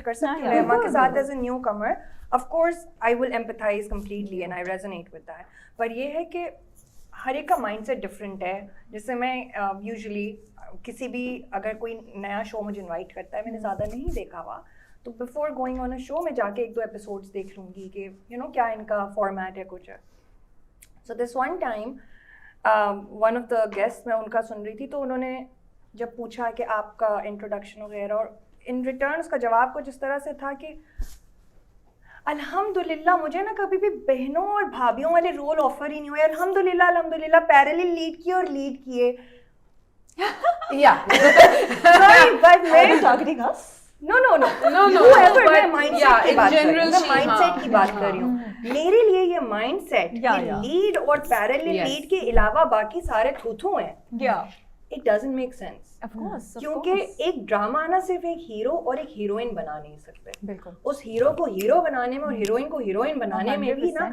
कर सकती हूँ रहमा के साथ as a newcomer, of course I will empathise completely and I resonate with that. पर ये है कि हर एक का माइंडसेट डिफरेंट है। जैसे मैं यूजुअली किसी भी अगर कोई नया शो मुझे इनवाइट करता है, मैंने ज़्यादा नहीं देखा हुआ, तो before going on a show मैं जाके 1-2 एपिसोड्स देख लूँगी कि क्या इनका फॉर्मेट है कुछ है। So this one time one of the guest, मैं उनका सुन रही थी, तो उन्होंने जब पूछा कि आपका इंट्रोडक्शन वगैरह, और इन रिटर्न उसका जवाब कुछ इस तरह से था कि अल्हम्दुलिल्लाह मुझे ना कभी भी बहनों और भाभीयों वाले रोल ऑफर ही नहीं हुए, अल्हम्दुलिल्लाह अल्हम्दुलिल्लाह पैरेलल लीड किए और लीड किए। Sorry, but मैं targeting us? No. Whoever, मैं mindset की बात कर रही हूँ, मैं mindset की बात कर रही हूँ। मेरे लिए ये mindset कि लीड और पैरेलल लीड के अलावा बाकी सारे थूथू हैं। It doesn't make sense. Of course. क्योंकि एक ड्रामा ना सिर्फ एक हीरो और एक हीरोइन बना नहीं सकते। बिल्कुल। उस हीरो को हीरो बनाने में और हीरोइन को हीरोइन बनाने में भी ना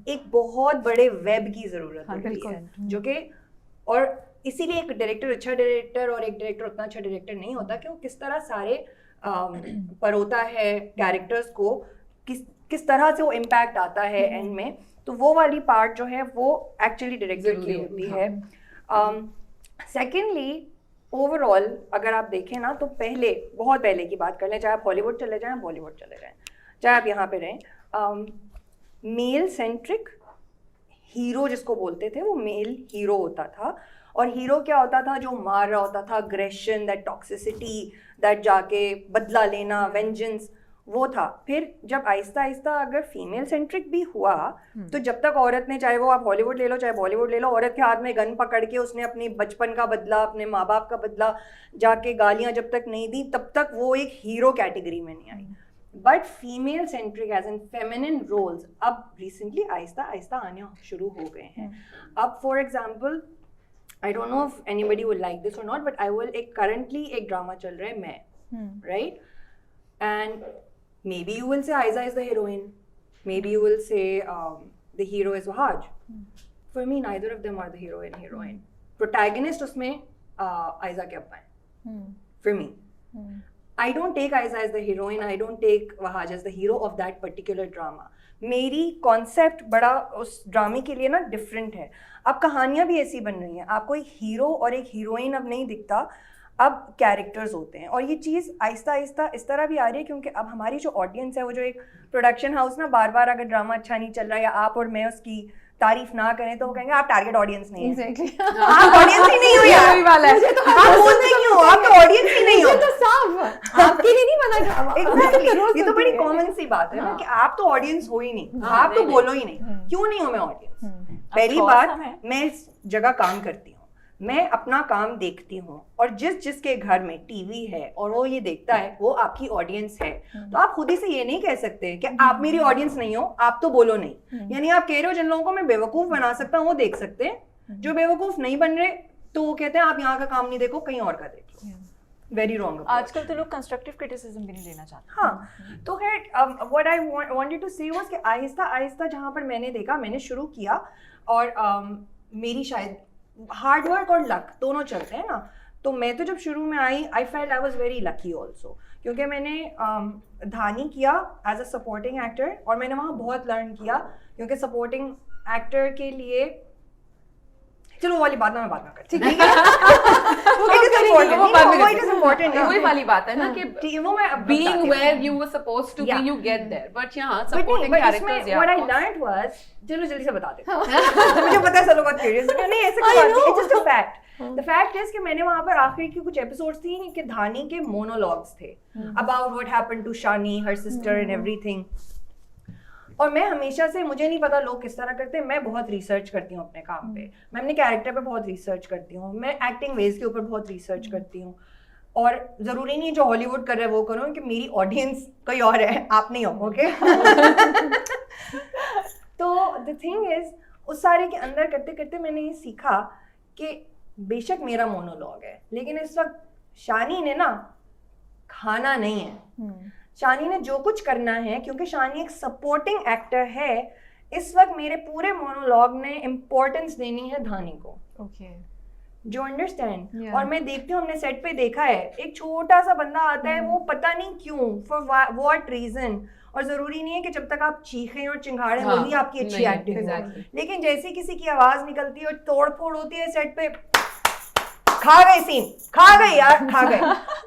एक बहुत बड़े वेब की जरूरत होती है, जो कि और इसीलिए एक डायरेक्टर अच्छा डायरेक्टर और एक डायरेक्टर उतना अच्छा डायरेक्टर नहीं होता कि वो किस तरह सारे परोता है कैरेक्टर्स को, किस तरह से वो इम्पैक्ट आता है एंड में। तो वो वाली पार्ट जो है वो एक्चुअली डायरेक्टर की होती है। सेकेंडली ओवरऑल अगर आप देखें ना, तो पहले बहुत पहले की बात कर लें, चाहे आप हॉलीवुड चले जाएं, बॉलीवुड चले जाएं, चाहे आप यहाँ पे रहें, मेल सेंट्रिक हीरो जिसको बोलते थे वो मेल हीरो होता था। और हीरो क्या होता था? जो मार रहा होता था, अग्रेशन, दैट टॉक्सिसिटी, दैट जाके बदला लेना, वेंजेंस, वो था। फिर जब आहिस्ता आहिस्ता अगर फीमेल सेंट्रिक भी हुआ, तो जब तक औरत ने, चाहे वो आप हॉलीवुड ले लो चाहे बॉलीवुड ले लो, औरत के हाथ में गन पकड़ के उसने अपनी बचपन का बदला, अपने माँ बाप का बदला, जाके गालियाँ जब तक नहीं दी, तब तक वो एक हीरो कैटेगरी में नहीं आई। But female centric as in feminine roles अब रिसेंटली आहिस्ता आहिस्ता आने शुरू हो गए हैं। अब for example, I don't know if anybody will like this or not, but I will, currently एक ड्रामा चल रहा है मैं, right? And maybe you will say Aiza is the heroine, maybe you will say the hero is Wahaj. For me, neither of them are the hero and heroine. Protagonist उसमें Aiza के अप्पा हैं, for me. I don't take Aiza as the heroine, I don't take Wahaj as the hero of that particular drama. मेरी concept बड़ा उस ड्रामे के लिए ना डिफरेंट है। अब कहानियाँ भी ऐसी बन रही हैं, आपको एक हीरो और एक हीरोइन अब नहीं दिखता, अब कैरेक्टर्स होते हैं। और ये चीज़ आहिस्ता आहिस्ता इस तरह भी आ रही है क्योंकि अब हमारी जो ऑडियंस है, वो जो एक प्रोडक्शन हाउस ना बार बार अगर ड्रामा अच्छा नहीं चल रहा है या आप और मैं उसकी तारीफ ना करें, तो वो कहेंगे आप टारगेट ऑडियंस नहीं है। आप ऑडियंस ही नहीं हो यार, आप बोलते क्यों? आप तो ऑडियंस ही नहीं हो। तो साफ आपके लिए नहीं बना ड्रामा। एग्जैक्टली, ये तो बड़ी कॉमन सी बात है ना कि आप तो ऑडियंस हो ही नहीं, आप तो बोलो ही नहीं। क्यों नहीं हो मैं ऑडियंस? पहली बात, मैं इस जगह काम करती हूँ, मैं अपना काम देखती हूँ, और जिसके घर में टीवी है और वो ये देखता है, वो आपकी ऑडियंस है। तो आप खुद ही से ये नहीं कह सकते कि आप मेरी ऑडियंस नहीं हो, आप तो बोलो नहीं। यानी आप कह रहे हो जिन लोगों को मैं बेवकूफ बना सकता हूँ वो देख सकते हैं, जो बेवकूफ नहीं बन रहे तो वो कहते हैं आप यहाँ का काम नहीं देखो, कहीं और का देख लो। Very wrong. आजकल तो लोग कंस्ट्रक्टिव क्रिटिसिज्म भी नहीं लेना चाहते। हाँ, तो खैर व्हाट आई वांटेड टू से वाज कि आहिस्ता आहिस्ता जहाँ पर मैंने देखा, मैंने शुरू किया, और मेरी शायद हार्ड वर्क और लक दोनों चलते हैं ना। तो मैं तो जब शुरू में आई, I felt I was very lucky also, क्योंकि मैंने धानी किया एज अ सपोर्टिंग एक्टर, और मैंने वहाँ बहुत लर्न किया, क्योंकि सपोर्टिंग एक्टर के लिए, चलो वो वाली बात ना मैं बात ना करती, ठीक है? वही वाली बात है ना कि being where you were supposed to be, you get there, but यहाँ supporting characters, what I learned was, चलो जल्दी से बता दे, मुझे पता है सब लोग बहुत curious हैं, नहीं ऐसे कोई बात नहीं, it's just a fact. The fact is कि मैंने वहाँ पर आखिरी की कुछ एपिसोड्स थी कि धानी के मोनोलॉग्स थे about what happened to Shani, her sister and everything. और मैं हमेशा से, मुझे नहीं पता लोग किस तरह करते हैं, मैं बहुत रिसर्च करती हूँ अपने काम पे, मैं अपने कैरेक्टर पे बहुत रिसर्च करती हूँ, मैं एक्टिंग वेज के ऊपर बहुत रिसर्च करती हूँ। और ज़रूरी नहीं है जो हॉलीवुड कर रहे हैं वो करो, कि मेरी ऑडियंस कोई और है, आप नहीं हो, ओके? तो द थिंग इज, उस सारे के अंदर करते करते मैंने ये सीखा कि बेशक मेरा मोनोलॉग है, लेकिन इस वक्त शानी ने ना खाना नहीं है। शानी ने जो कुछ करना है, क्योंकि शानी एक सपोर्टिंग एक्टर है, इस वक्त मेरे पूरे मोनोलॉग ने इम्पोर्टेंस देनी है धानी को। जो अंडरस्टैंड Yeah. और मैं देखती हूँ, हमने सेट पे देखा है, एक छोटा सा बंदा आता है, वो पता नहीं क्यों, फॉर व्हाट रीजन, और जरूरी नहीं है कि जब तक आप चीखें और चिंगाड़ें हाँ, वही आपकी अच्छी नहीं, एक्टिंग है, exactly. लेकिन जैसे किसी की आवाज निकलती है और तोड़ फोड़ होती है सेट पे, खा गए सीन, खा गए यार, खा गए।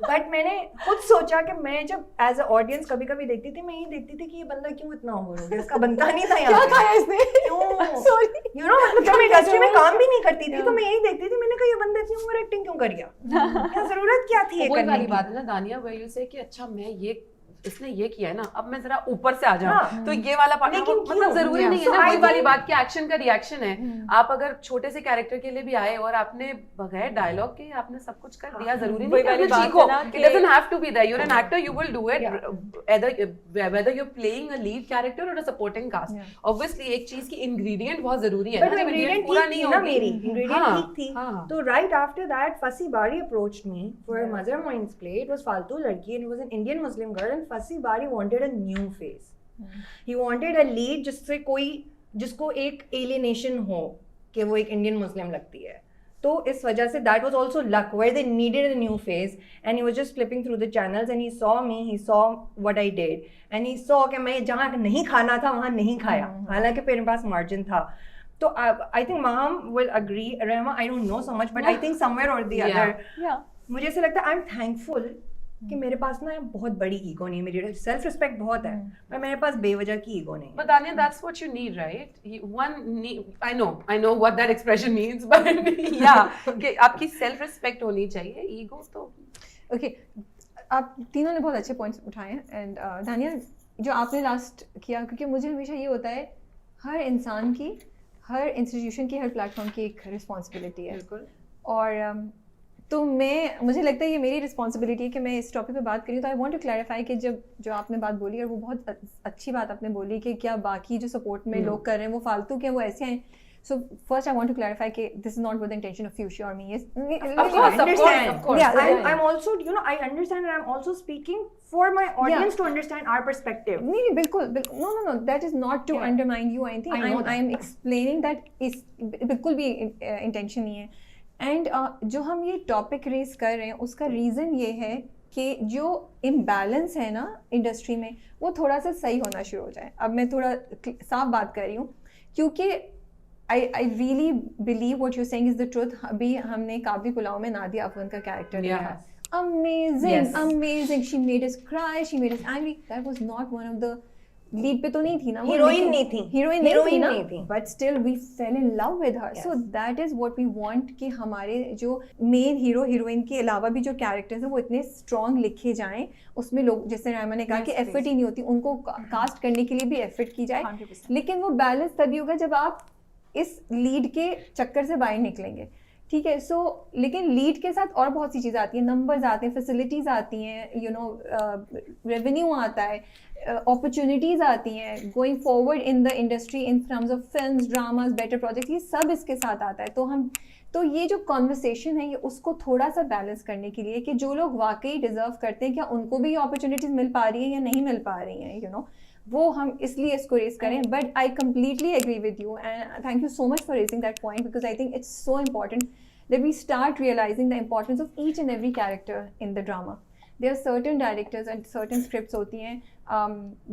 बट मैंने खुद सोचा कि मैं जब एज अ ऑडियंस कभी कभी देखती थी, मैं ये देखती थी कि ये बंदा क्यों इतना ओवर हो गया, इसका बनता नहीं था क्या यहाँ खाया इसने? क्यों? Sorry. यू नो, मतलब जब मैं इंडस्ट्री में काम भी नहीं करती थी तो मैं यही देखती थी, मैंने कहा ये बंदा इतनी ओवर एक्टिंग क्यों कर गया, क्या जरूरत क्या थी ये वही करने वाली की? बात है ना दानिया, where you say कि अच्छा मैं ये इसने ये किया है ना, अब मैं जरा ऊपर से आ जाऊं, हाँ। तो ये वाला पार्ट, लेकिन मतलब क्यों? जरूरी Yeah. नहीं है So ना, I वही वाली think- बात कि एक्शन का रिएक्शन है। आप अगर छोटे से कैरेक्टर के लिए भी आए और आपने बगैर डायलॉग के आपने सब कुछ कर दिया, जरूरी नहीं वही कि वाली आपने बात चीखो, है ना it कि- doesn't have to be there, you're an actor, you will do it, Yeah. whether you're playing a lead character or a supporting cast. Yeah. Obviously एक चीज की ingredient बहुत जरूरी है But ना, जब ingredient ingredient पूरा ठीक नहीं थी ना होगी, मेरी, ingredient हाँ, ठीक थी। हाँ। तो right after that, Fasi Bari approached me for a Mazhar Moin's play. It was Faltu Ladki and it was an Indian Muslim girl, and Fasi Bari wanted a new face. He wanted a lead जिससे कोई, जिसको एक alienation हो कि वो एक Indian Muslim लगती है। तो इस वजह से that was also luck where they needed a new face, and he was just flipping through the channels and he saw me, he saw what I did and he saw कि मैं जहाँ नहीं खाना था वहाँ नहीं खाया, हालांकि मेरे पास margin था। तो I think Maham will agree, Rehma, I don't know so much, but I think somewhere or the Yeah. other, Yeah. मुझे ऐसा लगता है आई एम थैंकफुल कि मेरे पास ना बहुत बड़ी ईगो नहीं, मेरी सेल्फ रिस्पेक्ट बहुत है, पर मेरे पास बेवजह की ईगो नहीं। But Dania, that's what you need, right? I know what that expression means, but yeah, कि आपकी self respect होनी चाहिए, ego तो Okay, आप तीनों ने बहुत अच्छे पॉइंट्स उठाए हैं एंड दानिया जो आपने लास्ट किया, क्योंकि मुझे हमेशा ये होता है हर इंसान की, हर इंस्टीट्यूशन की, हर प्लेटफॉर्म की एक रिस्पॉन्सिबिलिटी है, बिल्कुल। और तो मुझे लगता है ये मेरी रिस्पॉन्सिबिलिटी है कि मैं इस टॉपिक पे बात करूँ। तो आई वांट टू क्लैरिफाई कि जो आपने बात बोली और वो बहुत अच्छी बात आपने बोली कि क्या बाकी जो सपोर्ट में लोग कर रहे हैं वो फालतू के, वो ऐसे हैं। So first I want to clarify that this is not with the intention of Fushi or me. Yes, Of course. Yeah, I'm also, you know, I understand, and I'm also speaking for my audience to understand our perspective. नहीं बिल्कुल no, that is not to undermine you or anything. I know I'm explaining that इस बिल्कुल भी intention नहीं है। And जो हम ये टॉपिक रेस कर रहे हैं उसका रीज़न ये है कि जो इम्बैलेंस है ना इंडस्ट्री में वो थोड़ा सा सही होना शुरू हो जाए। अब मैं थोड़ा साफ बात कर रही हूँ क्योंकि I really believe what you're saying is the truth. अभी हमने काबली पुलाव में नादिया अफवन का कैरेक्टर लिया है, amazing. She made us cry, she made us angry. That was not one of the lead पे तो नहीं थी ना, हीरोइन नहीं थी, हीरोइन नहीं थी, but still we fell in love with her. Yes. So that is what we want कि हमारे जो मेन हीरो हीरोइन के अलावा भी जो कैरेक्टर्स हैं वो इतने स्ट्रॉन्ग लिखे जाएं, उसमें लोग जैसे रायमा ने कहा कि एफर्ट ही नहीं होती, उनको कास्ट करने के लिए भी एफर्ट की जाए, 100%. लेकिन वो बैलेंस तभी होगा जब आप इस लीड के चक्कर से बाहर निकलेंगे। ठीक है, सो लेकिन लीड के साथ और बहुत सी चीज़ें आती हैं, नंबर्स आते हैं, फैसिलिटीज़ आती हैं, यू नो रेवेन्यू आता है, अपॉर्चुनिटीज़ आती हैं, going forward in the industry in terms of films, dramas, better projects, ये सब इसके साथ आता है। तो ये जो कॉन्वर्सेशन है ये उसको थोड़ा सा बैलेंस करने के लिए कि जो लोग वाकई डिजर्व करते हैं क्या उनको भी अपॉर्चुनिटीज़ मिल पा रही हैं या नहीं मिल पा रही हैं, यू नो, वो हम इसलिए इसको रेस करें। But I completely agree with you and thank you so much for raising that point because I think it's so important that we start realizing the importance of each and every character in the drama. There are certain directors and certain scripts होती हैं,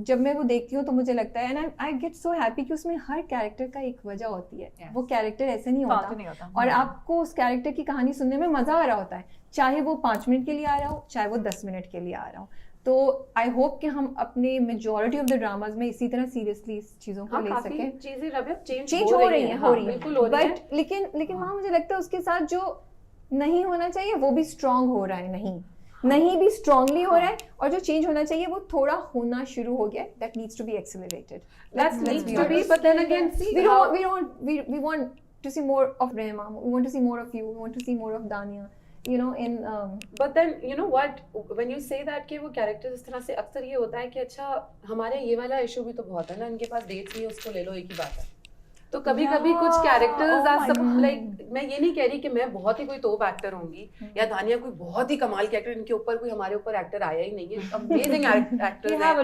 जब मैं वो देखती हूँ तो मुझे लगता है and I get so happy कि उसमें हर कैरेक्टर का एक वजह होती है, Yes. वो कैरेक्टर ऐसे नहीं फालतू नहीं होता होता। और आपको उस कैरेक्टर की कहानी सुनने में मज़ा आ रहा होता है, चाहे वो 5 मिनट के लिए आ रहा हो, चाहे वो 10 मिनट के लिए आ रहा हो। तो आई होप कि हम अपने मेजॉरिटी ऑफ द ड्रामाज में इसी तरह सीरियसली इस चीज़ों को ले सकें। चीजें रवि चेंज हो रही है बिल्कुल हो रही है, बट लेकिन वहाँ मुझे लगता है उसके साथ जो नहीं होना चाहिए वो भी स्ट्रांग हो रहा है, नहीं भी स्ट्रांगली हो रहा है, और जो चेंज होना चाहिए वो थोड़ा होना शुरू हो गया, that needs to be accelerated. that needs to be, but then again see we want to see more of Rehma, we want to see more of you, we want to see more of Dania, you know, in but then you know what, when you say that कि वो characters इस तरह से अक्सर ये होता है कि अच्छा हमारे ये वाला इशू भी तो बहुत है ना, इनके पास डेट्स नहीं है, उसको ले लो, एक ही बात है। तो कभी-कभी कुछ कैरेक्टर्स आर सब लाइक, मैं ये नहीं कह रही कि मैं बहुत ही कोई टॉप एक्टर होंगी या दानिया कोई बहुत ही कमाल की एक्टर, इनके ऊपर कोई हमारे ऊपर एक्टर आया ही नहीं है, अमेजिंग एक्टर्स हैं।